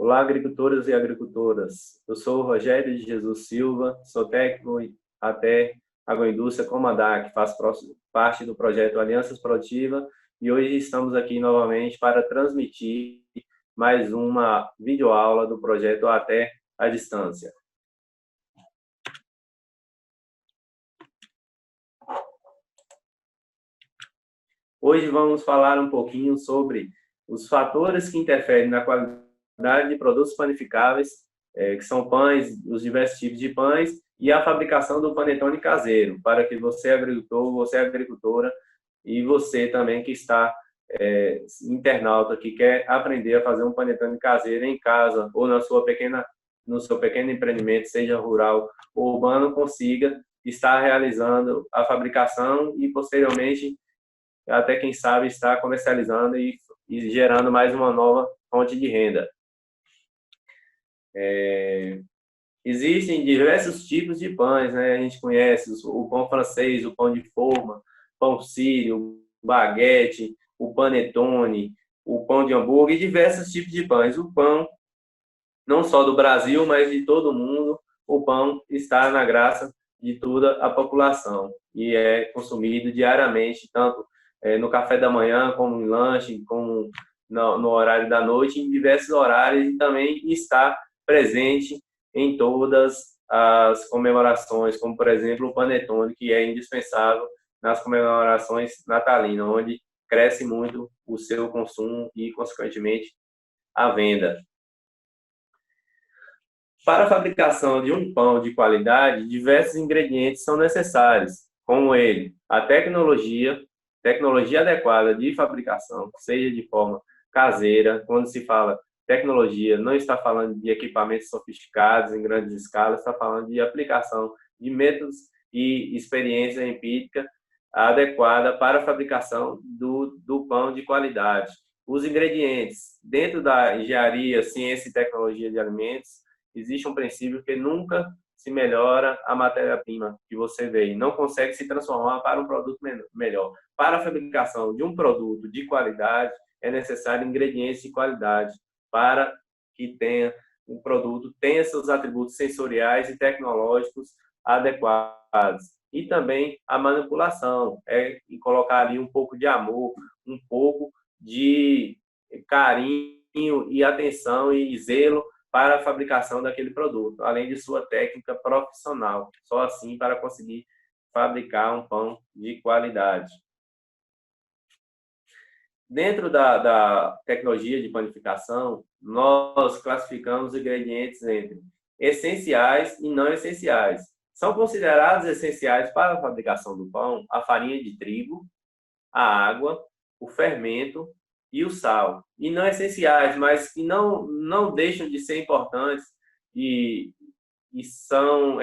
Olá, agricultores e agricultoras. Eu sou o Rogério de Jesus Silva, sou técnico até agroindústria Comandac, faço parte do projeto Alianças Produtivas e hoje estamos aqui novamente para transmitir mais uma videoaula do projeto Até à Distância. Hoje vamos falar um pouquinho sobre os fatores que interferem na qualidade de produtos panificáveis, que são pães, os diversos tipos de pães, e a fabricação do panetone caseiro, para que você, agricultor, você, agricultora, e você também que está internauta, que quer aprender a fazer um panetone caseiro em casa ou no seu pequeno empreendimento, seja rural ou urbano, consiga estar realizando a fabricação e, posteriormente, até quem sabe estar comercializando e gerando mais uma nova fonte de renda. Existem diversos tipos de pães, né? A gente conhece o pão francês, o pão de forma, pão sírio, baguete, o panetone, o pão de hambúrguer e diversos tipos de pães. O pão, não só do Brasil, mas de todo o mundo, o pão está na graça de toda a população e é consumido diariamente, tanto no café da manhã, como em lanche, como no horário da noite, em diversos horários, e também está presente em todas as comemorações, como, por exemplo, o panetone, que é indispensável nas comemorações natalinas, onde cresce muito o seu consumo e, consequentemente, a venda. Para a fabricação de um pão de qualidade, diversos ingredientes são necessários, como a tecnologia adequada de fabricação, seja de forma caseira. Quando se fala tecnologia, não está falando de equipamentos sofisticados em grandes escalas, está falando de aplicação de métodos e experiência empírica adequada para a fabricação do pão de qualidade. Os ingredientes, dentro da engenharia, ciência e tecnologia de alimentos, existe um princípio que nunca se melhora a matéria-prima que você vê e não consegue se transformar para um produto melhor. Para a fabricação de um produto de qualidade, é necessário ingredientes de qualidade para que o produto tenha seus atributos sensoriais e tecnológicos adequados. E também a manipulação, e colocar ali um pouco de amor, um pouco de carinho e atenção e zelo para a fabricação daquele produto, além de sua técnica profissional. Só assim para conseguir fabricar um pão de qualidade. Dentro da tecnologia de panificação, nós classificamos os ingredientes entre essenciais e não essenciais. São considerados essenciais para a fabricação do pão a farinha de trigo, a água, o fermento e o sal. E não essenciais, mas que não deixam de ser importantes e são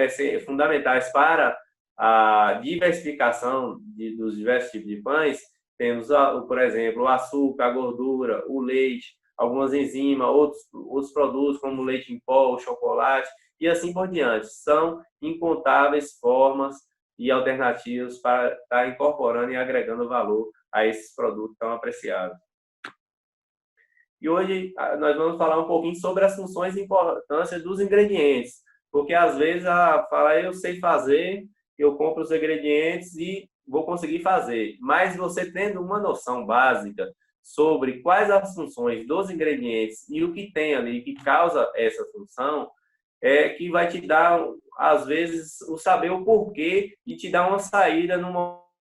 fundamentais para a diversificação dos diversos tipos de pães. Temos, por exemplo, o açúcar, a gordura, o leite, algumas enzimas, outros produtos como o leite em pó, o chocolate e assim por diante. São incontáveis formas e alternativas para estar incorporando e agregando valor a esses produtos tão apreciados. E hoje nós vamos falar um pouquinho sobre as funções e importância dos ingredientes, porque às vezes eu sei fazer, eu compro os ingredientes e vou conseguir fazer, mas você tendo uma noção básica sobre quais as funções dos ingredientes e o que tem ali que causa essa função, que vai te dar, às vezes, o saber o porquê e te dar uma saída num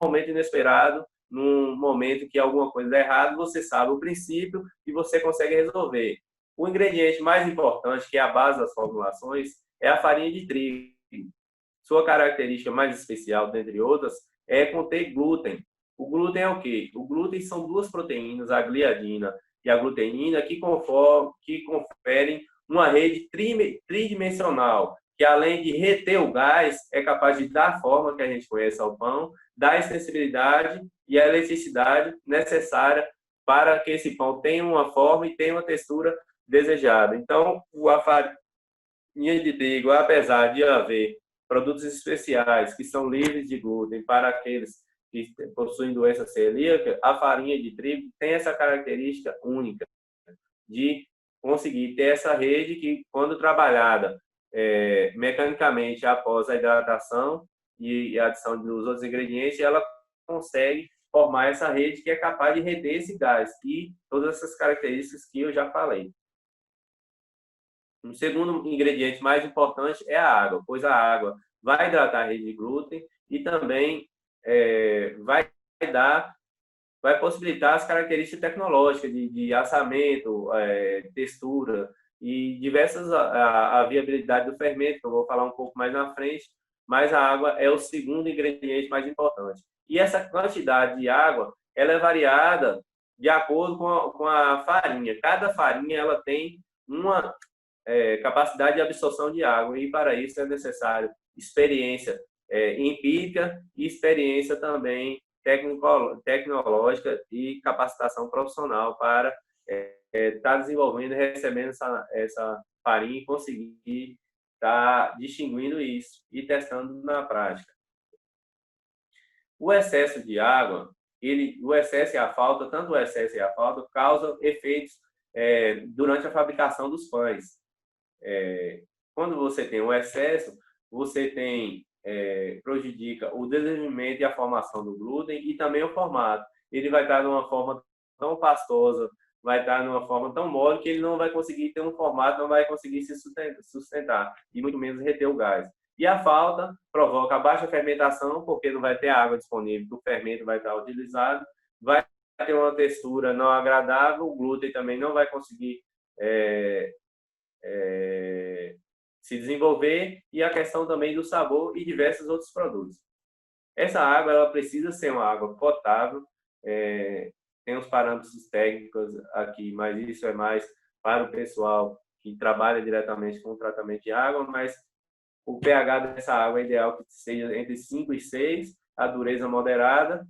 momento inesperado, num momento que alguma coisa dá errado, você sabe o princípio e você consegue resolver. O ingrediente mais importante, que é a base das formulações, é a farinha de trigo. Sua característica mais especial, dentre outras, é conter glúten. O glúten é o quê? O glúten são duas proteínas, a gliadina e a glutenina, que conferem uma rede tridimensional, que além de reter o gás, é capaz de dar a forma que a gente conhece ao pão, dar a extensibilidade e a elasticidade necessária para que esse pão tenha uma forma e tenha uma textura desejada. Então, a farinha de trigo, apesar de haver produtos especiais que são livres de glúten para aqueles que possuem doença celíaca, a farinha de trigo tem essa característica única de conseguir ter essa rede que, quando trabalhada mecanicamente após a hidratação e a adição dos outros ingredientes, ela consegue formar essa rede que é capaz de reter esse gás e todas essas características que eu já falei. Um segundo ingrediente mais importante é a água, pois a água vai hidratar a rede de glúten e também vai possibilitar as características tecnológicas de assamento, textura e diversas a viabilidade do fermento, que eu vou falar um pouco mais na frente, mas a água é o segundo ingrediente mais importante. E essa quantidade de água, ela é variada de acordo com a farinha. Cada farinha ela tem uma capacidade de absorção de água e para isso é necessário experiência empírica e experiência também tecnológica e capacitação profissional para estar desenvolvendo e recebendo essa farinha e conseguir estar distinguindo isso e testando na prática. O excesso de água, o excesso e a falta, tanto o excesso e a falta, causam efeitos durante a fabricação dos pães. Quando você tem o excesso, você prejudica o desenvolvimento e a formação do glúten e também o formato. Ele vai estar numa forma tão pastosa, vai estar numa forma tão mole que ele não vai conseguir ter um formato, não vai conseguir se sustentar e muito menos reter o gás. E a falta provoca a baixa fermentação, porque não vai ter água disponível, o fermento vai estar utilizado, vai ter uma textura não agradável, o glúten também não vai conseguir se desenvolver e a questão também do sabor e diversos outros produtos. Essa água ela precisa ser uma água potável, tem uns parâmetros técnicos aqui, mas isso é mais para o pessoal que trabalha diretamente com o tratamento de água, mas o pH dessa água é ideal que seja entre 5 e 6, a dureza moderada,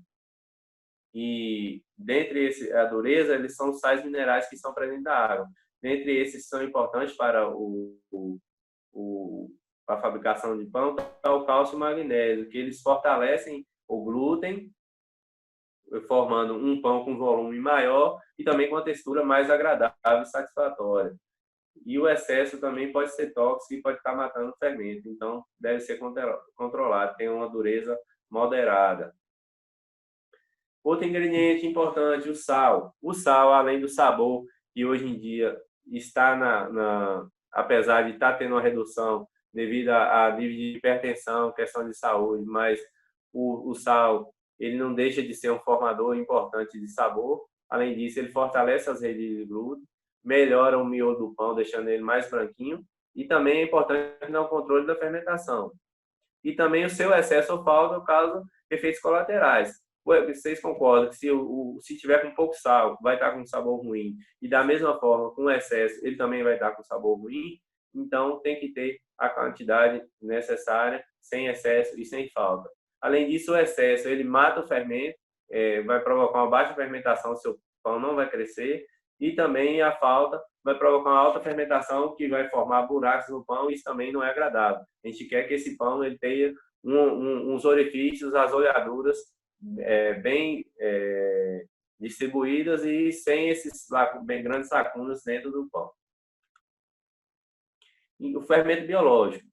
e dentre a dureza, eles são os sais minerais que estão presentes na água. Dentre esses são importantes para a fabricação de pão, é o cálcio e o magnésio, que eles fortalecem o glúten, formando um pão com volume maior e também com uma textura mais agradável e satisfatória. E o excesso também pode ser tóxico e pode estar matando o fermento, então deve ser controlado, tem uma dureza moderada. Outro ingrediente importante, o sal. O sal, além do sabor, que hoje em dia está apesar de estar tendo uma redução devido a nível de hipertensão, questão de saúde, mas o sal, ele não deixa de ser um formador importante de sabor. Além disso, ele fortalece as redes de glúten, melhora o miolo do pão, deixando ele mais branquinho, e também é importante no controle da fermentação. E também o seu excesso ou falta causa efeitos colaterais. Vocês concordam que se tiver com pouco sal, vai estar com um sabor ruim, e da mesma forma, com excesso, ele também vai estar com sabor ruim? Então, tem que ter a quantidade necessária, sem excesso e sem falta. Além disso, o excesso, ele mata o fermento, vai provocar uma baixa fermentação, seu pão não vai crescer, e também a falta vai provocar uma alta fermentação que vai formar buracos no pão, e isso também não é agradável. A gente quer que esse pão ele tenha uns orifícios, as olhaduras bem distribuídas e sem esses bem grandes lacunas dentro do pão. E o fermento biológico,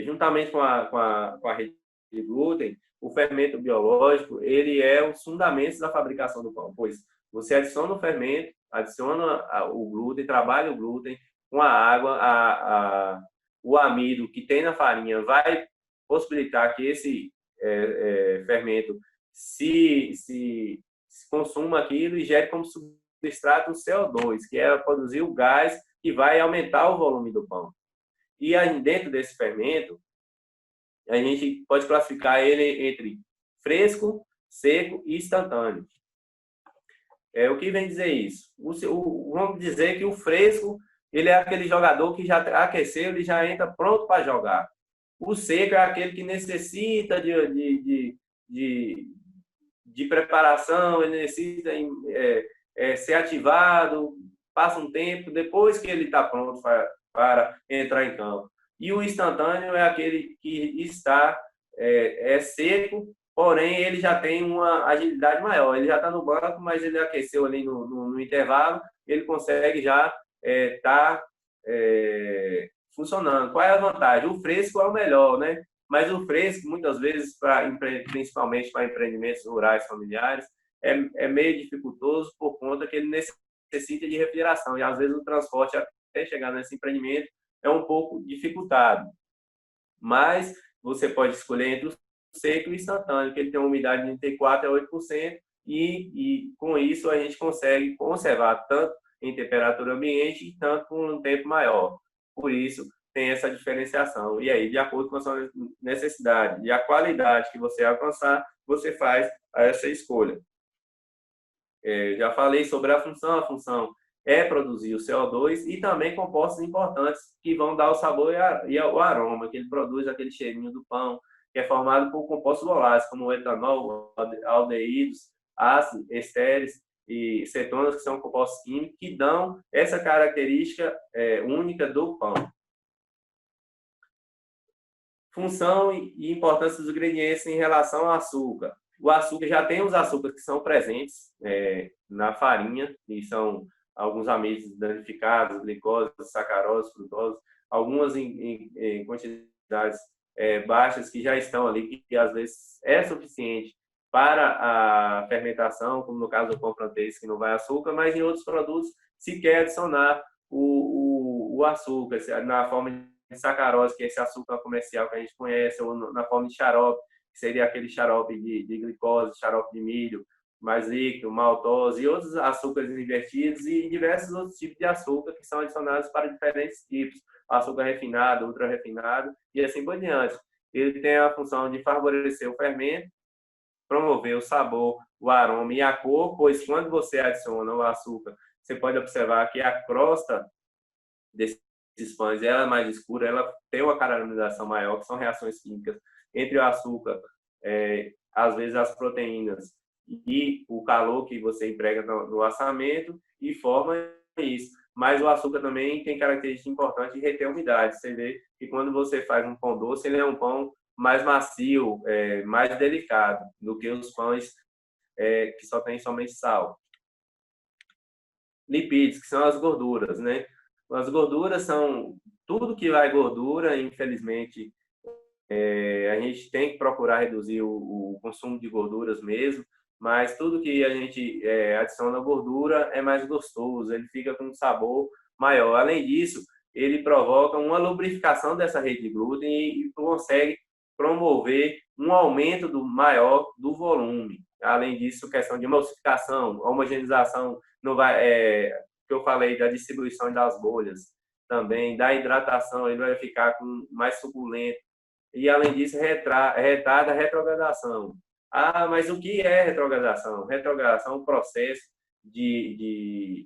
juntamente com a rede de glúten, o fermento biológico ele é os fundamentos da fabricação do pão, pois você adiciona o fermento, adiciona o glúten, trabalha o glúten com a água, o amido que tem na farinha vai possibilitar que esse fermento se consuma aquilo e gere como substrato o CO2, que é produzir o gás que vai aumentar o volume do pão. E aí, dentro desse fermento, a gente pode classificar ele entre fresco, seco e instantâneo. O que vem dizer isso? Vamos dizer que o fresco ele é aquele jogador que já aqueceu, ele já entra pronto para jogar. O seco é aquele que necessita de preparação, ele necessita ser ativado, passa um tempo, depois que ele está pronto para entrar em campo. E o instantâneo é aquele que está seco, porém ele já tem uma agilidade maior. Ele já está no banco, mas ele aqueceu ali no intervalo, ele consegue já está funcionando. Qual é a vantagem? O fresco é o melhor, né? Mas o fresco, muitas vezes, principalmente para empreendimentos rurais familiares, é meio dificultoso por conta que ele necessita de refrigeração. E, às vezes, o transporte até chegar nesse empreendimento é um pouco dificultado. Mas você pode escolher entre o seco e o instantâneo, que ele tem uma umidade de 34% a 8%, e com isso a gente consegue conservar tanto em temperatura ambiente e tanto por um tempo maior. Por isso, tem essa diferenciação. E aí, de acordo com a sua necessidade e a qualidade que você alcançar, você faz essa escolha. Já falei sobre a função é produzir o CO2 e também compostos importantes que vão dar o sabor e o aroma, que ele produz aquele cheirinho do pão, que é formado por compostos voláteis, como o etanol, aldeídos, ácidos, estéreis e cetonas, que são compostos químicos, que dão essa característica única do pão. Função e importância dos ingredientes em relação ao açúcar. O açúcar, já tem os açúcares que são presentes na farinha, e são alguns amíleos danificados, glicose, sacarose, frutose, algumas em quantidades baixas que já estão ali, que às vezes é suficiente para a fermentação, como no caso do pão francês, que não vai açúcar, mas em outros produtos se quer adicionar o açúcar, na forma de sacarose, que é esse açúcar comercial que a gente conhece, ou na forma de xarope, que seria aquele xarope de glicose, xarope de milho, mais líquido, maltose e outros açúcares invertidos e diversos outros tipos de açúcar que são adicionados para diferentes tipos, açúcar refinado, ultra refinado e assim por diante. Ele tem a função de favorecer o fermento, promover o sabor, o aroma e a cor, pois quando você adiciona o açúcar, você pode observar que a crosta desses pães ela é mais escura, ela tem uma caramelização maior, que são reações químicas entre o açúcar, às vezes as proteínas e o calor que você emprega no assamento e forma isso. Mas o açúcar também tem característica importante de reter a umidade. Você vê que quando você faz um pão doce, ele é um pão mais macio, mais delicado do que os pães que só tem somente sal. Lipídios, que são as gorduras, né? As gorduras são tudo que vai gordura, infelizmente, a gente tem que procurar reduzir o consumo de gorduras mesmo, mas tudo que a gente adiciona gordura é mais gostoso, ele fica com um sabor maior. Além disso, ele provoca uma lubrificação dessa rede de glúten e consegue promover um aumento maior do volume. Além disso, questão de emulsificação, homogeneização, não vai, que eu falei da distribuição das bolhas, também da hidratação, ele vai ficar mais suculento. E, além disso, retarda a retrogradação. Ah, mas o que é retrogradação? Retrogradação é um processo de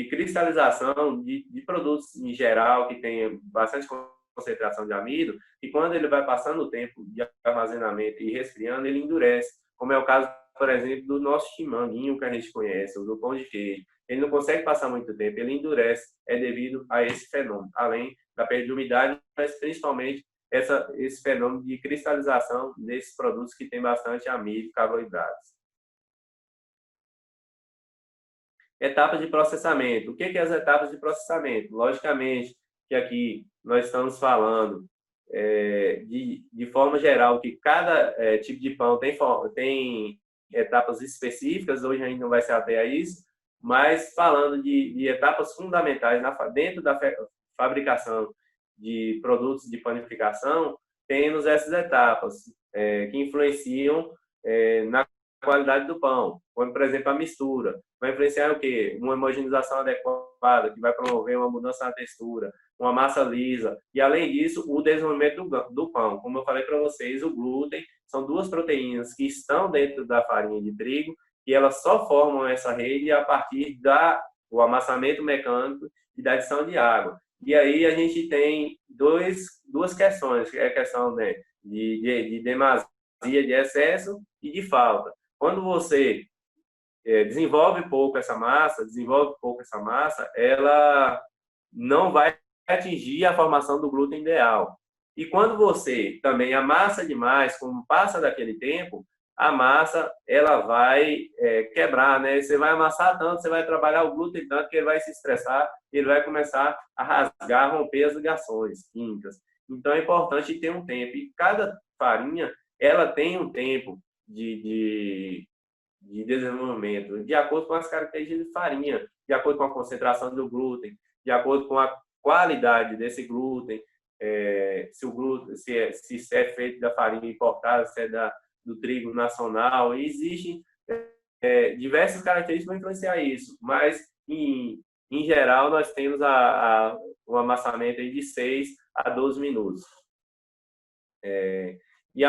cristalização de produtos em geral que tem bastante concentração de amido, e quando ele vai passando o tempo de armazenamento e resfriando, ele endurece, como é o caso, por exemplo, do nosso chimanguinho que a gente conhece, ou do pão de queijo. Ele não consegue passar muito tempo, ele endurece, é devido a esse fenômeno, além da perda de umidade, mas principalmente esse fenômeno de cristalização desses produtos que tem bastante amido e carboidratos. Etapas de processamento. O que é as etapas de processamento? Logicamente que aqui nós estamos falando de forma geral que cada tipo de pão tem etapas específicas, hoje a gente não vai se ater a isso, mas falando de etapas fundamentais dentro da fabricação de produtos de panificação, temos essas etapas que influenciam na qualidade do pão, como, por exemplo, a mistura. Vai influenciar o quê? Uma homogeneização adequada, que vai promover uma mudança na textura, uma massa lisa. E, além disso, o desenvolvimento do pão. Como eu falei para vocês, o glúten são duas proteínas que estão dentro da farinha de trigo e elas só formam essa rede a partir do amassamento mecânico e da adição de água. E aí a gente tem duas questões, que é a questão de demasia, de excesso e de falta. Quando você desenvolve pouco essa massa, ela não vai atingir a formação do glúten ideal. E quando você também amassa demais, como passa daquele tempo, a massa ela vai quebrar, né? Você vai amassar tanto, você vai trabalhar o glúten tanto que ele vai se estressar, ele vai começar a rasgar, romper as ligações químicas. Então é importante ter um tempo. E cada farinha ela tem um tempo de desenvolvimento, de acordo com as características de farinha, de acordo com a concentração do glúten, de acordo com a qualidade desse glúten, se o glúten se é feito da farinha importada, se é do trigo nacional. E existem diversas características para influenciar isso, mas em geral nós temos um amassamento aí de 6 a 12 minutos. E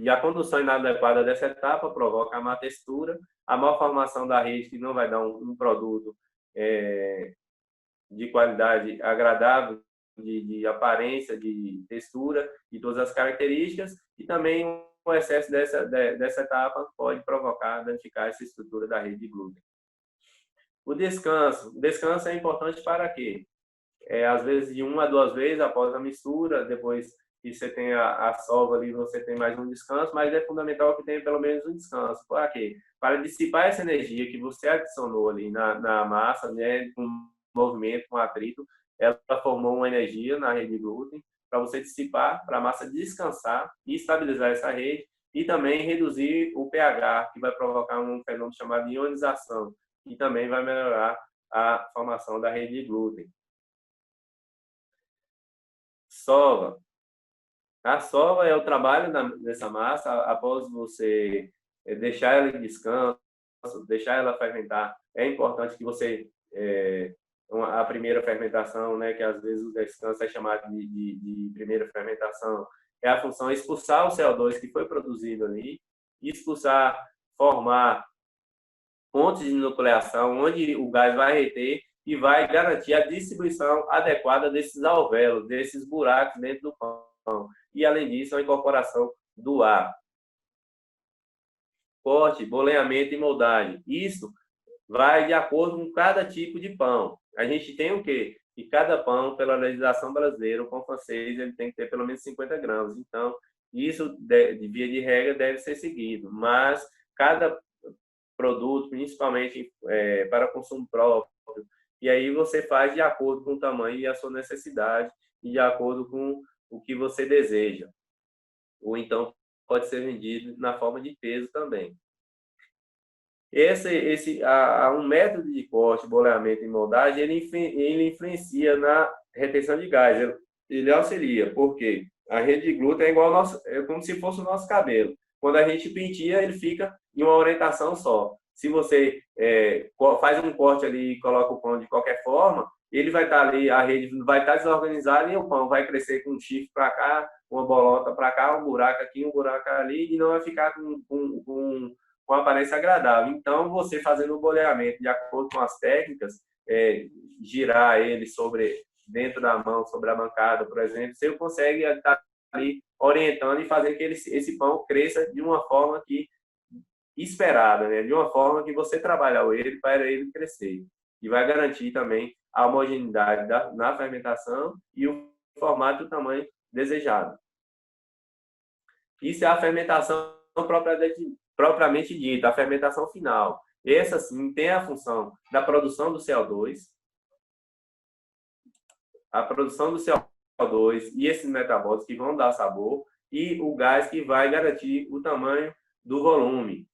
a condução inadequada dessa etapa provoca a má textura, a má formação da rede, que não vai dar um produto de qualidade agradável, de aparência, de textura e todas as características, e também o excesso dessa etapa pode provocar, danificar essa estrutura da rede de glúten. O descanso é importante para quê? Às vezes de 1 a 2 vezes após a mistura, depois que você tem a solva ali, você tem mais um descanso, mas é fundamental que tenha pelo menos um descanso. Para quê? Para dissipar essa energia que você adicionou ali na massa, né, com movimento, com atrito, ela formou uma energia na rede de glúten, para você dissipar, para a massa descansar e estabilizar essa rede, e também reduzir o pH, que vai provocar um fenômeno chamado de ionização, e também vai melhorar a formação da rede de glúten. Sova. A sova é o trabalho dessa massa após você deixar ela em descanso, deixar ela fermentar. É importante que você a primeira fermentação, né, que às vezes o descanso é chamado de primeira fermentação, é a função expulsar o CO2 que foi produzido ali, expulsar, formar pontos de nucleação onde o gás vai reter e vai garantir a distribuição adequada desses alvéolos, desses buracos dentro do pão. E, além disso, a incorporação do ar. Corte, boleamento e moldagem. Isso vai de acordo com cada tipo de pão. A gente tem o quê? Que cada pão, pela legislação brasileira, o pão francês, ele tem que ter pelo menos 50 gramas. Então, isso, de via de regra, deve ser seguido. Mas cada produto, principalmente para consumo próprio, e aí você faz de acordo com o tamanho e a sua necessidade e de acordo com o que você deseja. Ou então pode ser vendido na forma de peso também. Um método de corte, boleamento e moldagem, ele influencia na retenção de gás. Ele auxilia, porque a rede de glúten é igual é como se fosse o nosso cabelo. Quando a gente penteia, ele fica em uma orientação só. Se você faz um corte ali e coloca o pão de qualquer forma, ele vai estar ali, a rede vai estar desorganizada e o pão vai crescer com um chifre para cá, uma bolota para cá, um buraco aqui, um buraco ali, e não vai ficar com uma aparência agradável. Então, você fazendo o boleamento de acordo com as técnicas, girar ele dentro da mão, sobre a bancada, por exemplo, você consegue estar ali orientando e fazer que esse pão cresça de uma forma esperada, né? De uma forma que você trabalhou ele para ele crescer. E vai garantir também a homogeneidade na fermentação e o formato e o tamanho desejado. Isso é a fermentação propriamente dita, a fermentação final. Essa, sim, tem a função da produção do CO2, a produção do CO2 e esses metabólitos que vão dar sabor, e o gás que vai garantir o tamanho do volume.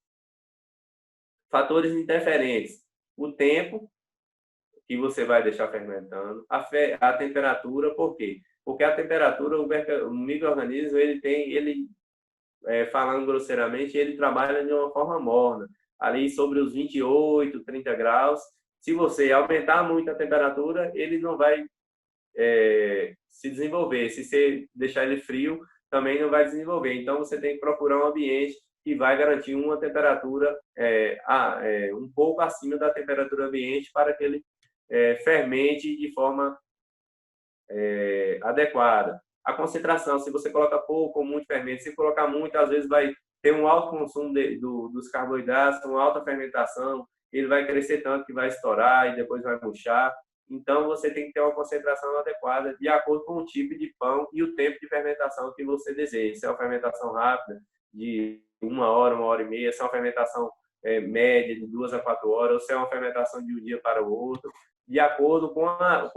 Fatores interferentes: o tempo que você vai deixar fermentando, a temperatura. Por quê? Porque a temperatura, o micro-organismo, falando grosseiramente, ele trabalha de uma forma morna, ali sobre os 28, 30 graus. Se você aumentar muito a temperatura, ele não vai se desenvolver. Se você deixar ele frio, também não vai desenvolver. Então, você tem que procurar um ambiente que vai garantir uma temperatura um pouco acima da temperatura ambiente para que ele fermente de forma adequada. A concentração, se você coloca pouco ou muito fermento, se colocar muito, às vezes vai ter um alto consumo dos carboidratos, uma alta fermentação, ele vai crescer tanto que vai estourar e depois vai murchar. Então, você tem que ter uma concentração adequada de acordo com o tipo de pão e o tempo de fermentação que você deseja. Se é uma fermentação rápida, de 1 hora e meia, se é uma fermentação média de 2 a 4 horas, ou se é uma fermentação de um dia para o outro. De acordo com a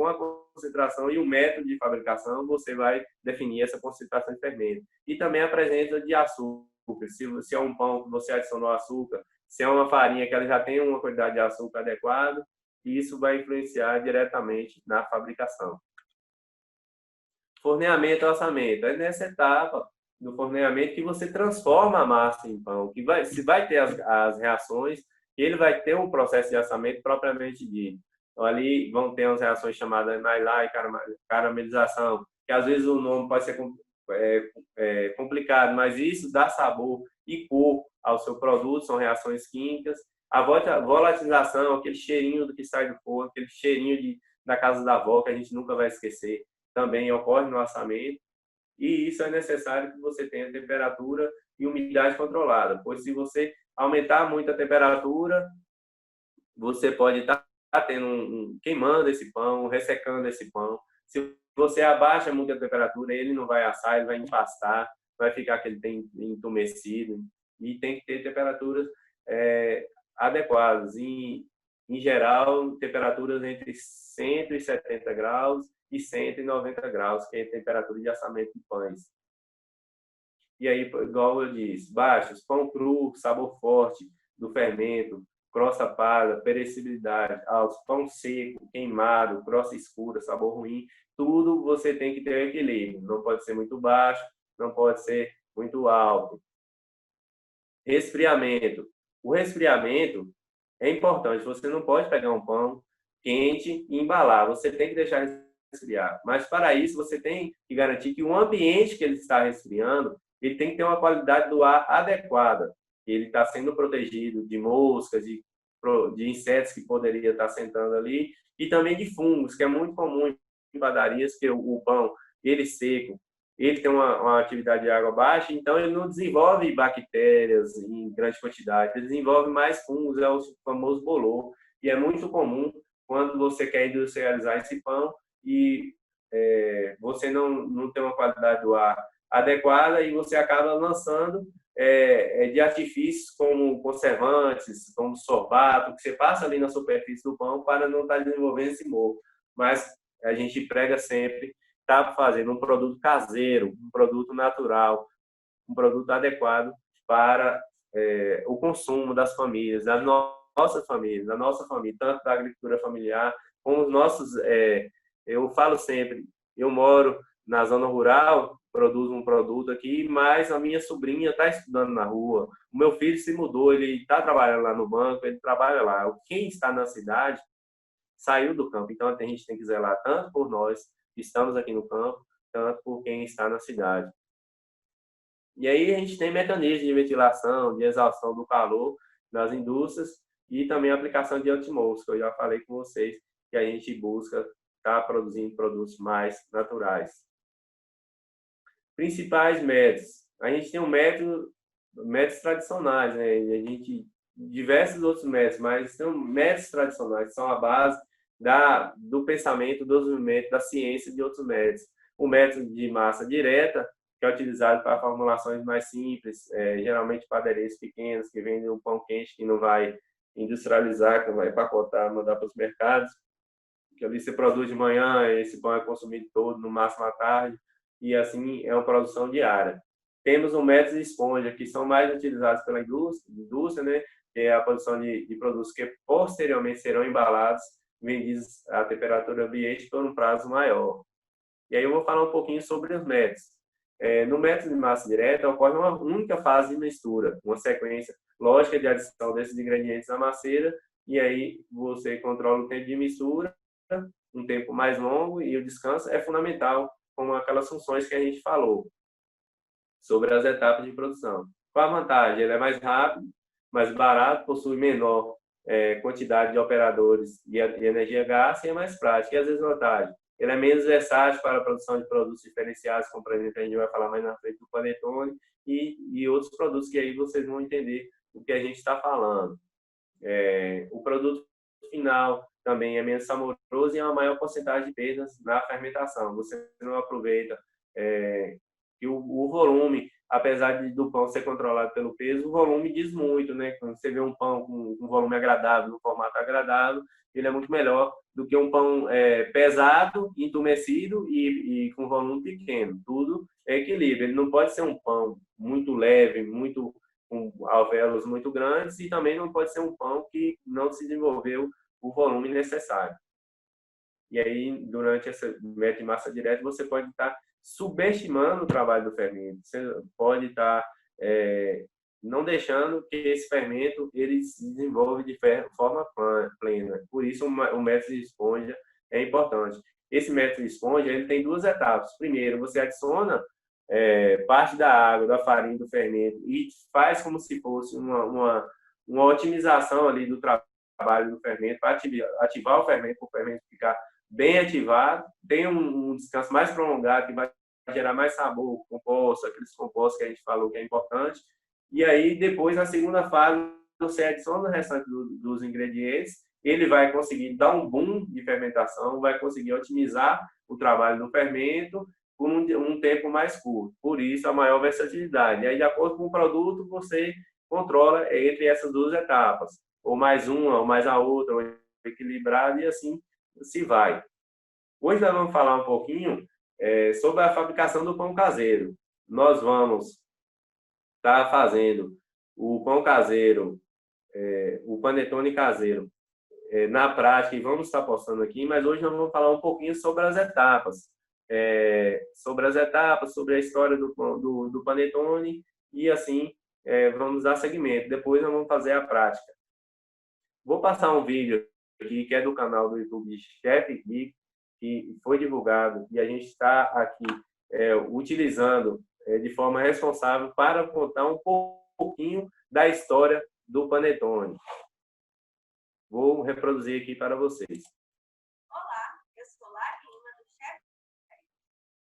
concentração e o método de fabricação, você vai definir essa concentração de fermento. E também a presença de açúcar. Se é um pão que você adicionou açúcar, se é uma farinha que ela já tem uma quantidade de açúcar adequada, isso vai influenciar diretamente na fabricação. Forneamento e assamento. É nessa etapa do forneamento que você transforma a massa em pão, que se vai ter as reações, ele vai ter um processo de assamento propriamente dito. Então, ali vão ter as reações chamadas Maillard e caramelização, que às vezes o nome pode ser complicado, mas isso dá sabor e cor ao seu produto, são reações químicas. A volatilização, aquele cheirinho do que sai do forno, aquele cheirinho da casa da avó, que a gente nunca vai esquecer, também ocorre no assamento. E isso é necessário que você tenha temperatura e umidade controlada, pois se você aumentar muito a temperatura, você pode estar queimando esse pão, ressecando esse pão. Se você abaixa muito a temperatura, ele não vai assar, ele vai empastar, vai ficar aquele entumecido. E tem que ter temperaturas adequadas. Em geral, temperaturas entre 170 graus e 190 graus, que é a temperatura de assamento de pães. E aí, igual eu disse, baixos, pão cru, sabor forte do fermento, crosta parda, perecibilidade, altos, pão seco, queimado, crosta escura, sabor ruim, tudo você tem que ter equilíbrio. Não pode ser muito baixo, não pode ser muito alto. Resfriamento. O resfriamento é importante. Você não pode pegar um pão quente e embalar. Você tem que deixar resfriar. Mas, para isso, você tem que garantir que o ambiente que ele está resfriando, ele tem que ter uma qualidade do ar adequada. Ele está sendo protegido de moscas, de insetos que poderiam estar sentando ali, e também de fungos, que é muito comum em padarias, que o pão, ele seco, ele tem uma atividade de água baixa, então ele não desenvolve bactérias em grande quantidade, ele desenvolve mais fungos, é o famoso bolor. E é muito comum quando você quer industrializar esse pão e você não tem uma qualidade do ar adequada e você acaba lançando de artifícios como conservantes, como sorbato, que você passa ali na superfície do pão para não estar desenvolvendo esse mofo. Mas a gente prega sempre estar fazendo um produto caseiro, um produto natural, um produto adequado para o consumo das famílias, da nossa família, tanto da agricultura familiar como os nossos. Eu falo sempre, eu moro na zona rural, produzo um produto aqui, mas a minha sobrinha está estudando na rua, o meu filho se mudou, ele está trabalhando lá no banco, ele trabalha lá. Quem está na cidade saiu do campo, então a gente tem que zelar tanto por nós que estamos aqui no campo, tanto por quem está na cidade. E aí a gente tem mecanismos de ventilação, de exaustão do calor nas indústrias e também a aplicação de antimofos, que eu já falei com vocês, que a gente busca estar produzindo produtos mais naturais. Principais métodos. A gente tem métodos tradicionais, né? A gente diversos outros métodos, mas tem métodos tradicionais que são a base do pensamento, do desenvolvimento da ciência e de outros métodos. O método de massa direta, que é utilizado para formulações mais simples, geralmente padarias pequenas que vendem um pão quente que não vai industrializar, que não vai empacotar, mandar para os mercados, que ali você produz de manhã, esse pão é consumido todo, no máximo à tarde, e assim é uma produção diária. Temos um método de esponja, que são mais utilizados pela indústria, né? Que é a produção de produtos que posteriormente serão embalados, vendidos à temperatura ambiente por um prazo maior. E aí eu vou falar um pouquinho sobre os métodos. No método de massa direta, ocorre uma única fase de mistura, uma sequência lógica de adição desses ingredientes na masseira, e aí você controla o tempo de mistura, um tempo mais longo, e o descanso é fundamental, como aquelas funções que a gente falou sobre as etapas de produção. Qual a vantagem? Ele é mais rápido, mais barato, possui menor quantidade de operadores e energia gasta e é mais prático. E as desvantagens? Ele é menos versátil para a produção de produtos diferenciados, como por exemplo a gente vai falar mais na frente do panetone e outros produtos que aí vocês vão entender o que a gente está falando. O produto final também é menos saboroso e é uma maior porcentagem de perdas na fermentação. Você não aproveita que o volume do pão ser controlado pelo peso, o volume diz muito, né? Quando você vê um pão com um volume agradável, um formato agradável, ele é muito melhor do que um pão pesado, entumecido e com volume pequeno. Tudo é equilíbrio. Ele não pode ser um pão muito leve, muito com alvéolos muito grandes, e também não pode ser um pão que não se desenvolveu o volume necessário. E aí, durante essa método de massa direta, você pode estar subestimando o trabalho do fermento. Você pode estar não deixando que esse fermento ele se desenvolva de forma plena. Por isso, o método de esponja é importante. Esse método de esponja ele tem duas etapas. Primeiro, você adiciona parte da água, da farinha, do fermento e faz como se fosse uma otimização ali do trabalho do fermento para ativar o fermento, para o fermento ficar bem ativado, tem um descanso mais prolongado que vai gerar mais sabor, composto, aqueles compostos que a gente falou que é importante. E aí, depois, na segunda fase, você adiciona o restante dos ingredientes, ele vai conseguir dar um boom de fermentação, vai conseguir otimizar o trabalho do fermento por um tempo mais curto. Por isso, a maior versatilidade. E aí, de acordo com o produto, você controla entre essas duas etapas. Ou mais uma, ou mais a outra, ou equilibrado, e assim se vai. Hoje nós vamos falar um pouquinho sobre a fabricação do pão caseiro. Nós vamos estar fazendo o pão caseiro, o panetone caseiro, na prática, e vamos estar postando aqui, mas hoje nós vamos falar um pouquinho sobre as etapas. Sobre a história do panetone, e assim vamos dar seguimento. Depois nós vamos fazer a prática. Vou passar um vídeo aqui que é do canal do YouTube Chef Geek, que foi divulgado, e a gente está aqui utilizando de forma responsável para contar um pouquinho da história do panetone. Vou reproduzir aqui para vocês. Olá, eu sou Larina, do Chef Geek,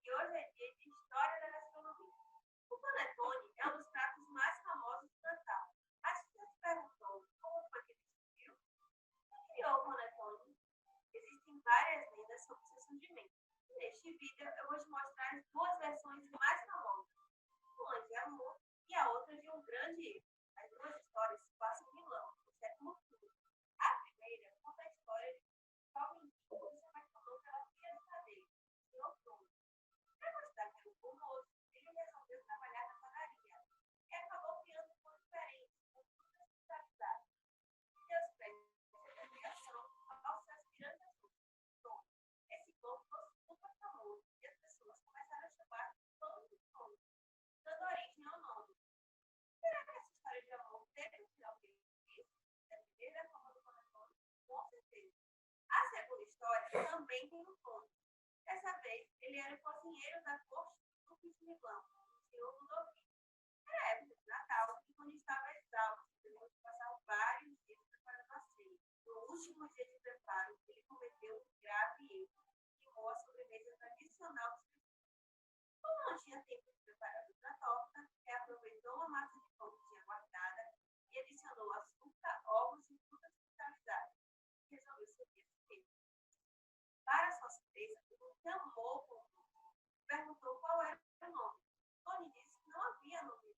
e hoje é dia de História da Gastronomia. O panetone é um dos pratos mais famosos do Natal. Mas você se perguntou como foi que ele surgiu? Quem criou o panetone? Existem várias lendas sobre seu surgimento. Neste vídeo, eu vou te mostrar as duas versões mais famosas. Uma de amor e a outra de um grande erro. As duas histórias se passam em Milão, no século XV. A primeira conta a história de Paulo Henrique se apaixonou pela filha do padeiro, o Senhor Bruno. Para mostrar que era formoso, ele resolveu trabalhar na padaria e acabou criando um pão diferente, com frutas cristalizadas. Deus pede essa criação aos seus grandes frutos. Bom, esse pão ficou super famoso e as pessoas começaram a chamar de pão de pão, dando origem ao nome. Será que essa história de amor teve um final feliz? É a primeira forma do panetone? Com certeza. A segunda história também tem um ponto. Dessa vez, ele era o cozinheiro da corte do Duque de Milão, o senhor Ludovico. Era a época de Natal e quando estava exausto, depois de passar vários dias preparando a ceia. No último dia de preparo, ele cometeu um grave erro, queimou a sobremesa tradicional dos cristãos. Como não tinha tempo de preparar outra torta, reaproveitou a massa de pão que tinha guardada e adicionou açúcar, ovos e frutas cristalizadas. E resolveu seguir esse tempo. Para sua surpresa, o Duque amou o convite. Perguntou qual era o nome. Tony disse que não havia nome.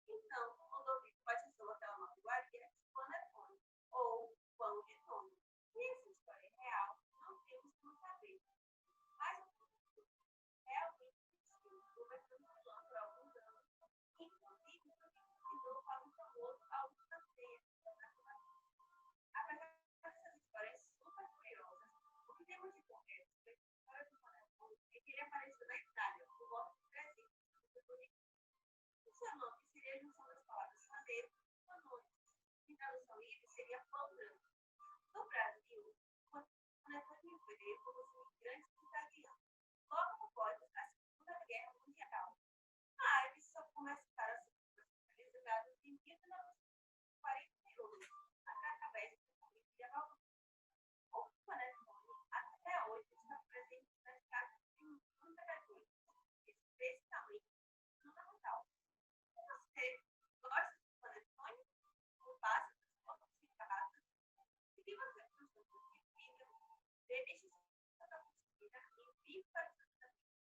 Então, o Ludovico batizou aquela nova iguaria de panetone, ou pão de Tony. E essa história é real, não temos como saber. Mas o Duque realmente existiu, governando Milão por alguns anos, e inclusive ensinou para o famoso Augusto da Ceia, apesar dessas histórias super curiosas, o que temos de concreto sobre a história do panetone é que ele apareceu na Itália, por volta de 300 depois. O seu nome seria a junção das palavras paneiro e panone, que em tradução livre seria pão branco. No Brasil, o panetone veio como os imigrantes italianos, logo após a Segunda Guerra Mundial. Mas só começaram a ser comercializados em 1948, através do convite de aval. O panetone até hoje está presente nas casas de muita gente, especialmente no Natal. Você gosta de panetone? Ou passa das fotos de casa? E se você gostou desse vídeo, deixe sua curtida e envie para os seus amigos.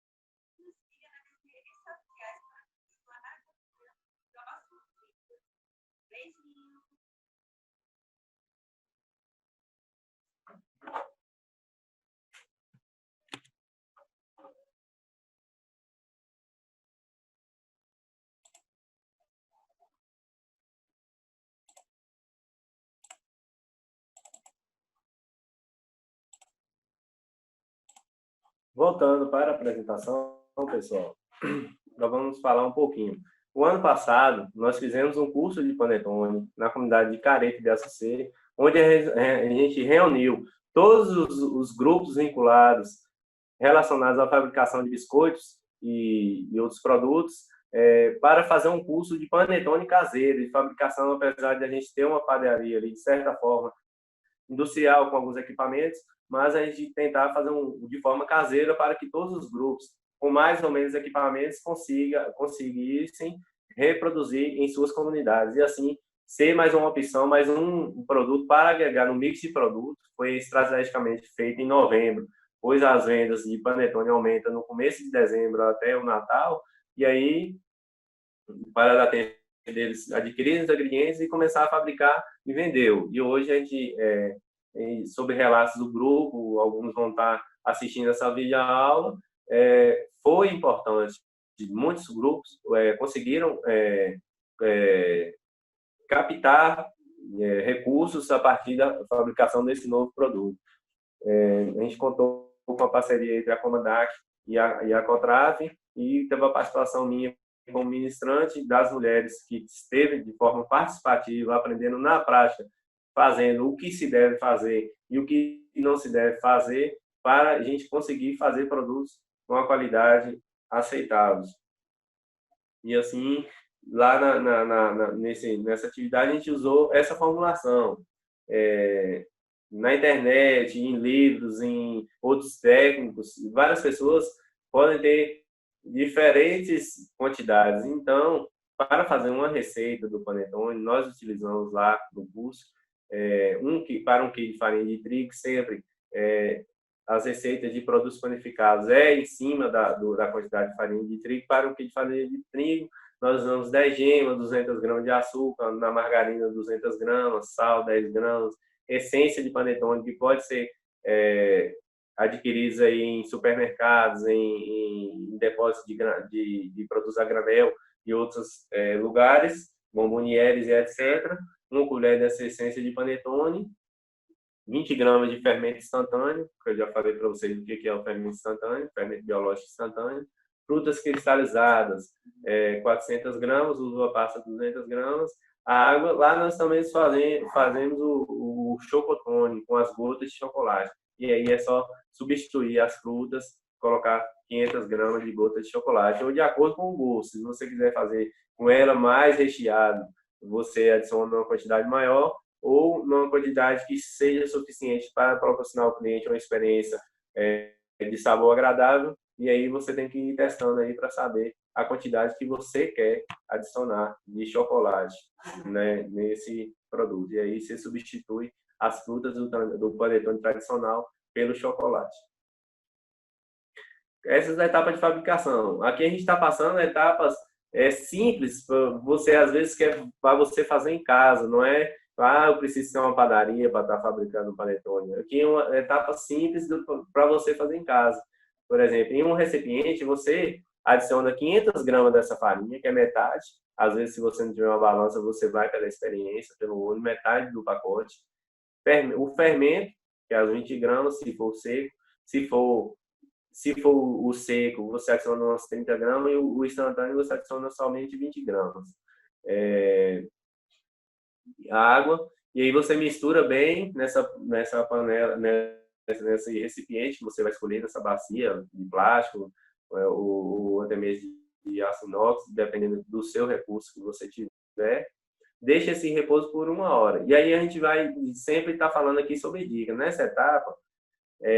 Voltando para a apresentação, pessoal, nós vamos falar um pouquinho. O ano passado, nós fizemos um curso de panetone na comunidade de Careta de ACC, onde a gente reuniu todos os grupos vinculados relacionados à fabricação de biscoitos e outros produtos, para fazer um curso de panetone caseiro, de fabricação, apesar de a gente ter uma padaria ali, de certa forma, industrial com alguns equipamentos, mas a gente tentar fazer de forma caseira para que todos os grupos com mais ou menos equipamentos conseguissem reproduzir em suas comunidades e assim ser mais uma opção, mais um produto para agregar no mix de produtos. Foi estrategicamente feito em novembro, pois as vendas de panetone aumentam no começo de dezembro até o Natal, e aí para dar tempo deles adquirirem os ingredientes e começar a fabricar e vendeu. E hoje a gente, sobre relatos do grupo, alguns vão estar assistindo essa videoaula, foi importante. Muitos grupos conseguiram captar recursos a partir da fabricação desse novo produto. A gente contou com a parceria entre a Comandac e a Cotrave, e teve a participação minha como ministrante das mulheres que esteve de forma participativa, aprendendo na prática, fazendo o que se deve fazer e o que não se deve fazer, para a gente conseguir fazer produtos com uma qualidade aceitável. E assim, lá nessa atividade, a gente usou essa formulação. Na internet, em livros, em outros técnicos, várias pessoas podem ter diferentes quantidades. Então, para fazer uma receita do panetone, nós utilizamos lá no curso, para 1 quilo de farinha de trigo, sempre as receitas de produtos panificados em cima da quantidade de farinha de trigo. Para 1 quilo de farinha de trigo, nós usamos 10 gemas, 200 gramas de açúcar, na margarina 200 gramas, sal 10 gramas, essência de panetone, que pode ser adquiridos aí em supermercados, em depósitos de produtos a granel e outros lugares, bombonieres e etc. 1 colher dessa essência de panetone, 20 gramas de fermento instantâneo, que eu já falei para vocês o que é o fermento instantâneo, fermento biológico instantâneo, frutas cristalizadas, 400 gramas, uva passa 200 gramas, a água. Lá nós também fazemos o chocotone com as gotas de chocolate. E aí é só substituir as frutas, colocar 500 gramas de gotas de chocolate, ou de acordo com o gosto. Se você quiser fazer com ela mais recheado, você adiciona uma quantidade maior, ou numa quantidade que seja suficiente para proporcionar ao cliente uma experiência de sabor agradável. E aí você tem que ir testando aí para saber a quantidade que você quer adicionar de chocolate, né, nesse produto. E aí você substitui as frutas do panetone tradicional pelo chocolate. Essas etapas de fabricação. Aqui a gente está passando etapas simples, você às vezes quer para você fazer em casa, não é? Eu preciso ter uma padaria para estar fabricando um panetone. Aqui é uma etapa simples para você fazer em casa. Por exemplo, em um recipiente, você adiciona 500 gramas dessa farinha, que é metade. Às vezes, se você não tiver uma balança, você vai pela experiência, pelo olho, metade do pacote. O fermento, que é as 20 gramas, se for seco. Se for o seco, você adiciona umas 30 gramas, e o instantâneo você adiciona somente 20 gramas. A água, e aí você mistura bem nessa panela, nesse recipiente que você vai escolher, nessa bacia de plástico, ou até mesmo de aço inox, dependendo do seu recurso que você tiver. Deixa esse repouso por 1 hora. E aí a gente vai sempre estar falando aqui sobre dica. Nessa etapa,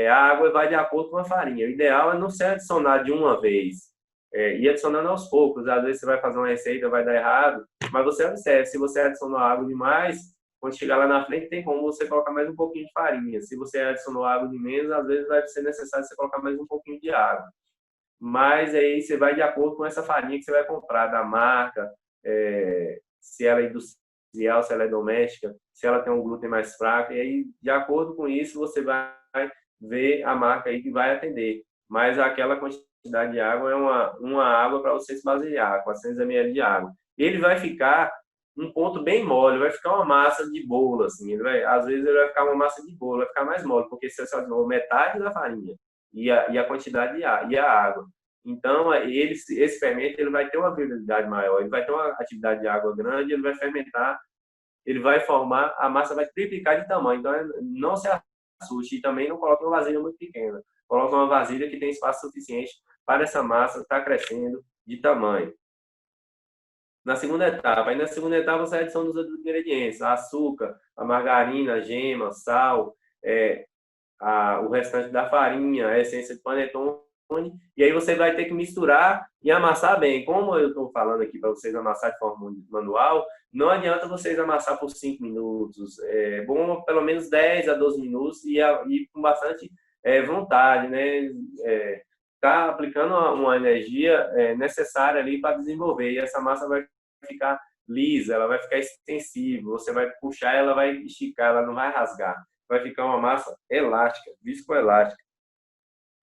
a água vai de acordo com a farinha. O ideal é não ser adicionar de uma vez, ir adicionando aos poucos. Às vezes você vai fazer uma receita, vai dar errado, mas você observa, se você adicionou água demais, quando chegar lá na frente, tem como você colocar mais um pouquinho de farinha. Se você adicionou água de menos, às vezes vai ser necessário você colocar mais um pouquinho de água. Mas aí você vai de acordo com essa farinha que você vai comprar, da marca, se ela é industrial, se ela é doméstica, se ela tem um glúten mais fraco. E aí, de acordo com isso, você vai ver a marca aí que vai atender. Mas aquela quantidade de água é uma água para você se basear, 400 ml de água. Ele vai ficar um ponto bem mole, vai ficar uma massa de bolo, assim. Às vezes ele vai ficar uma massa de bolo, vai ficar mais mole, porque você só adicionou metade da farinha. e a quantidade e a água. Então, esse fermento ele vai ter uma viabilidade maior, ele vai ter uma atividade de água grande, ele vai fermentar, ele vai formar, a massa vai triplicar de tamanho. Então, não se assuste e também não coloque uma vasilha muito pequena. Coloque uma vasilha que tem espaço suficiente para essa massa estar crescendo de tamanho. Na segunda etapa, você adiciona os outros ingredientes, açúcar, a margarina, a gema, sal, o restante da farinha, a essência de panetone, e aí você vai ter que misturar e amassar bem. Como eu estou falando aqui para vocês amassar de forma manual, não adianta vocês amassar por 5 minutos. É bom pelo menos 10 a 12 minutos e com bastante vontade, né? Tá aplicando uma energia necessária ali para desenvolver. E essa massa vai ficar lisa, ela vai ficar extensível. Você vai puxar, ela vai esticar, ela não vai rasgar. Vai ficar uma massa elástica, viscoelástica.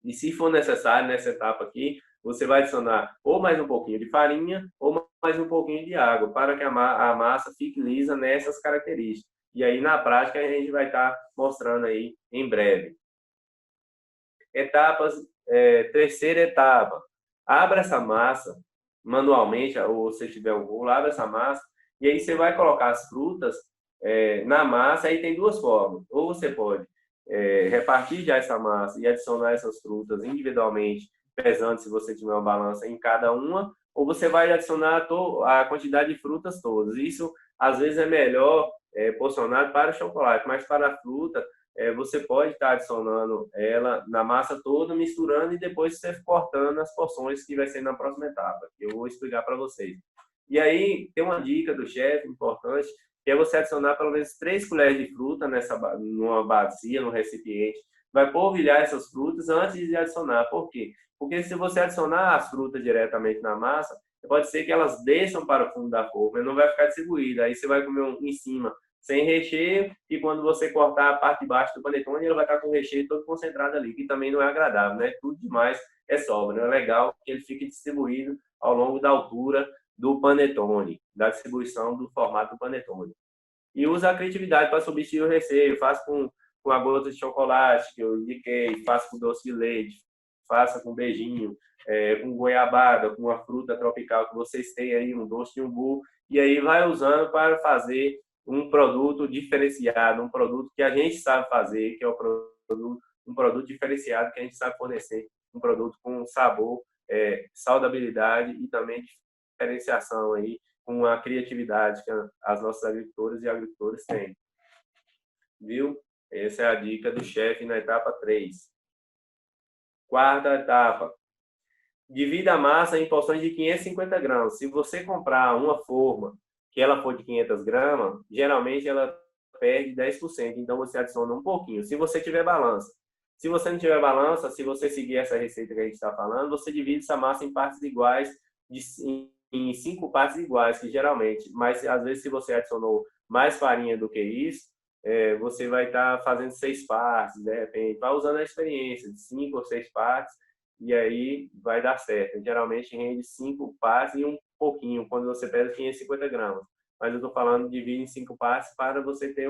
E se for necessário, nessa etapa aqui, você vai adicionar ou mais um pouquinho de farinha ou mais um pouquinho de água, para que a massa fique lisa nessas características. E aí, na prática, a gente vai estar mostrando aí em breve. Terceira etapa. Abra essa massa manualmente, ou se tiver um rolo, abre essa massa, e aí você vai colocar as frutas na massa. Aí tem duas formas. Ou você pode repartir já essa massa e adicionar essas frutas individualmente, pesando se você tiver uma balança em cada uma, ou você vai adicionar a quantidade de frutas todas. Isso, às vezes, é melhor porcionado para o chocolate, mas para a fruta, você pode estar adicionando ela na massa toda, misturando e depois você cortando as porções que vai ser na próxima etapa, que eu vou explicar para vocês. E aí, tem uma dica do chefe importante, que é você adicionar pelo menos 3 colheres de fruta numa bacia, num recipiente. Vai polvilhar essas frutas antes de adicionar. Por quê? Porque se você adicionar as frutas diretamente na massa, pode ser que elas desçam para o fundo da forma e não vai ficar distribuída. Aí você vai comer em cima sem recheio, e quando você cortar a parte de baixo do panetone, ele vai estar com o recheio todo concentrado ali, que também não é agradável, né? Tudo demais é sobra. Não é legal que ele fique distribuído ao longo da altura do panetone, da distribuição do formato do panetone. E usa a criatividade para substituir o recheio. Faz com a gota de chocolate, que eu indiquei, faça com doce de leite, faça com beijinho, com goiabada, com uma fruta tropical que vocês têm aí, um doce de umbu, e aí vai usando para fazer um produto diferenciado, um produto que a gente sabe fazer, que é um produto diferenciado que a gente sabe fornecer, um produto com sabor, saudabilidade e também diferenciação aí, com a criatividade que as nossas agricultoras e agricultores têm. Viu? Essa é a dica do chefe na etapa 3. Quarta etapa. Divida a massa em porções de 550 gramas. Se você comprar uma forma que ela for de 500 gramas, geralmente ela perde 10%. Então, você adiciona um pouquinho, se você tiver balança. Se você não tiver balança, se você seguir essa receita que a gente está falando, você divide essa massa em partes iguais, em 5 partes iguais, que geralmente. Mas, às vezes, se você adicionou mais farinha do que isso, você vai estar fazendo 6 partes, de repente. Vai usando a experiência de 5 ou 6 partes, e aí vai dar certo. Geralmente rende 5 partes e um pouquinho, quando você pesa 550 gramas. Mas eu estou falando de dividir em 5 partes para você ter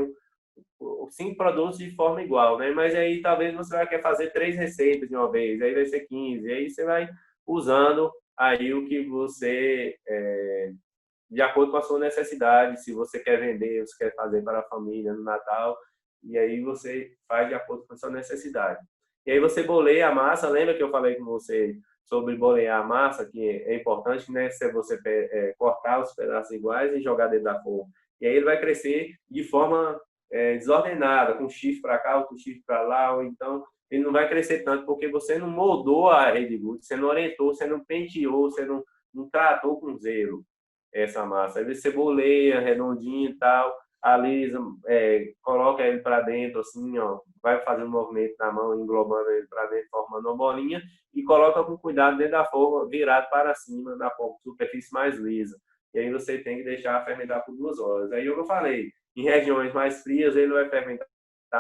5 produtos de forma igual, né? Mas aí talvez você vai querer fazer 3 receitas de uma vez, aí vai ser 15, aí você vai usando aí o que você, de acordo com a sua necessidade, se você quer vender, você quer fazer para a família no Natal, e aí você faz de acordo com a sua necessidade. E aí você boleia a massa. Lembra que eu falei com você sobre bolear a massa, que é importante, né? Se você cortar os pedaços iguais e jogar dentro da forma. E aí ele vai crescer de forma desordenada, com chifre para cá, outro chifre para lá, ou então ele não vai crescer tanto porque você não moldou a rede glúten, você não orientou, você não penteou, você não tratou com zelo essa massa. Aí você boleia redondinho e tal, alisa, coloca ele para dentro, assim, ó, vai fazendo um movimento na mão, englobando ele para dentro, formando uma bolinha, e coloca com cuidado dentro da forma, virado para cima, na superfície mais lisa. E aí você tem que deixar fermentar por 2 horas. Aí eu falei, em regiões mais frias ele vai fermentar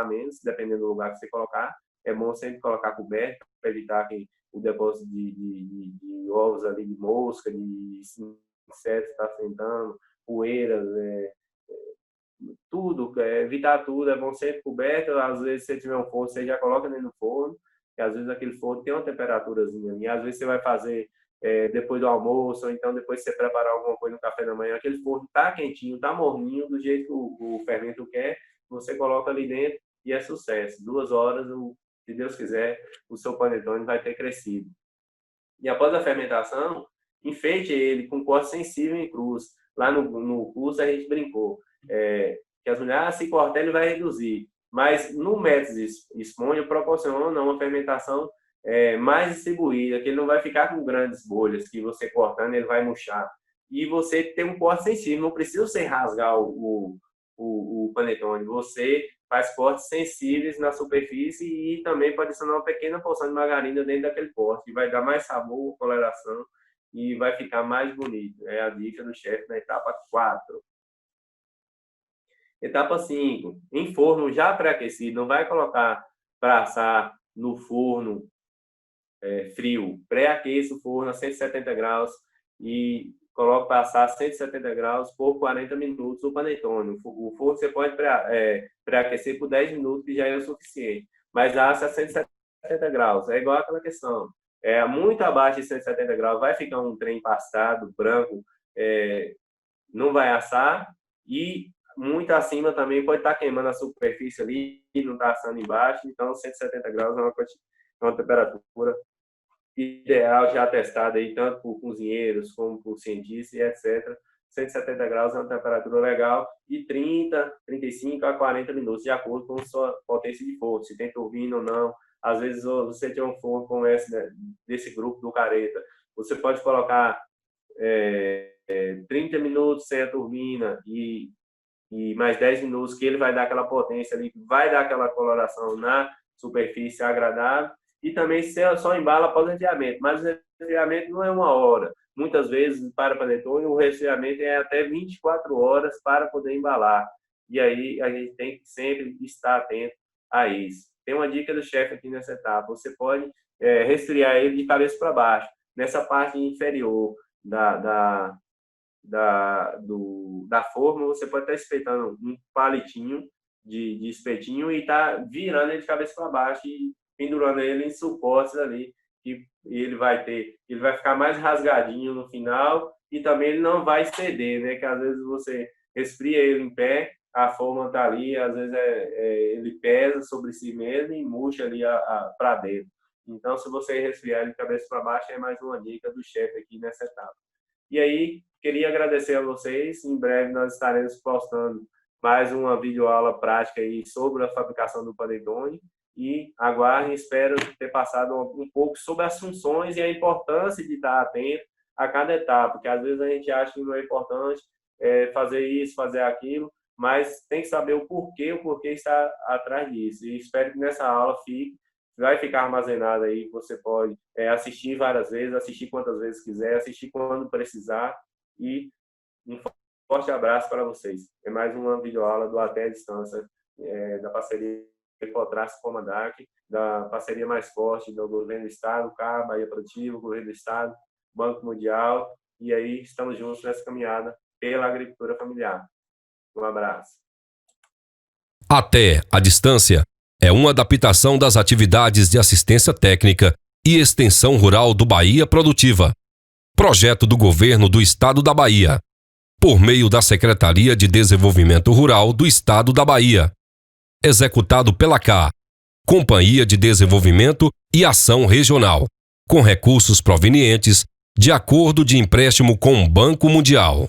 menos, dependendo do lugar que você colocar. É bom sempre colocar coberto, para evitar que o depósito de ovos ali, de mosca, de insetos está sentando, poeiras, tudo, evitar tudo, é bom sempre coberto. Às vezes, se você tiver um forno, você já coloca dentro do forno, que às vezes aquele forno tem uma temperaturazinha, e às vezes você vai fazer depois do almoço, ou então depois você preparar alguma coisa no café da manhã, aquele forno tá quentinho, tá morninho, do jeito que o fermento quer, você coloca ali dentro e é sucesso. 2 horas, se Deus quiser, o seu panetone vai ter crescido. E após a fermentação, enfeite ele com corte sensível em cruz. Lá no curso a gente brincou que as mulheres, se cortar, ele vai reduzir. Mas no método Esponja proporciona uma fermentação mais distribuída, que ele não vai ficar com grandes bolhas, que você cortando ele vai murchar. E você tem um corte sensível, não precisa você rasgar o panetone, você faz cortes sensíveis na superfície e também pode adicionar uma pequena porção de margarina dentro daquele corte, que vai dar mais sabor, coloração e vai ficar mais bonito. É a dica do chefe na etapa 4. Etapa 5, em forno já pré-aquecido, não vai colocar para assar no forno frio. Pré-aqueça o forno a 170 graus e coloca para assar a 170 graus por 40 minutos o panetone. O forno você pode pré-aquecer por 10 minutos, que já é o suficiente. Mas assa a 170 graus. É igual aquela questão. Muito abaixo de 170 graus, vai ficar um trem empastado, branco, não vai assar. E muito acima também pode estar queimando a superfície ali, e não está assando embaixo. Então, 170 graus é uma temperatura ideal, já testada aí, tanto por cozinheiros como por cientistas e etc. 170 graus é uma temperatura legal e 35 a 40 minutos, de acordo com a sua potência de forno, se tem turbina ou não. Às vezes você tem um forno como esse, né, desse grupo do Careta, você pode colocar 30 minutos sem a turbina e mais 10 minutos, que ele vai dar aquela potência ali, vai dar aquela coloração na superfície agradável. E também só embala após o resfriamento, mas o resfriamento não é 1 hora. Muitas vezes, para panetone, o resfriamento é até 24 horas para poder embalar. E aí a gente tem que sempre estar atento a isso. Tem uma dica do chefe aqui nessa etapa. Você pode resfriar ele de cabeça para baixo. Nessa parte inferior da forma, você pode estar espetando um palitinho de espetinho e tá virando ele de cabeça para baixo e pendurando ele em suportes ali, e ele vai ficar mais rasgadinho no final e também ele não vai ceder, né? Que às vezes você resfria ele em pé, a forma tá ali, às vezes ele pesa sobre si mesmo e murcha ali para dentro. Então, se você resfriar ele de cabeça para baixo, é mais uma dica do chefe aqui nessa etapa. E aí, queria agradecer a vocês. Em breve nós estaremos postando mais uma videoaula prática aí sobre a fabricação do panetone. E aguardem, espero ter passado um pouco sobre as funções e a importância de estar atento a cada etapa, porque às vezes a gente acha que não é importante fazer isso, fazer aquilo, mas tem que saber o porquê está atrás disso. E espero que nessa aula vai ficar armazenado aí, você pode assistir várias vezes, assistir quantas vezes quiser, assistir quando precisar, e um forte abraço para vocês. É mais uma videoaula do Até a Distância, da parceria Ecotraço Comandac, da parceria mais forte do Governo do Estado, CAR, Bahia Produtivo, Governo do Estado, Banco Mundial, e aí estamos juntos nessa caminhada pela agricultura familiar. Um abraço. Até a Distância é uma adaptação das atividades de assistência técnica e extensão rural do Bahia Produtiva, projeto do Governo do Estado da Bahia, por meio da Secretaria de Desenvolvimento Rural do Estado da Bahia, executado pela CAR, Companhia de Desenvolvimento e Ação Regional, com recursos provenientes de acordo de empréstimo com o Banco Mundial.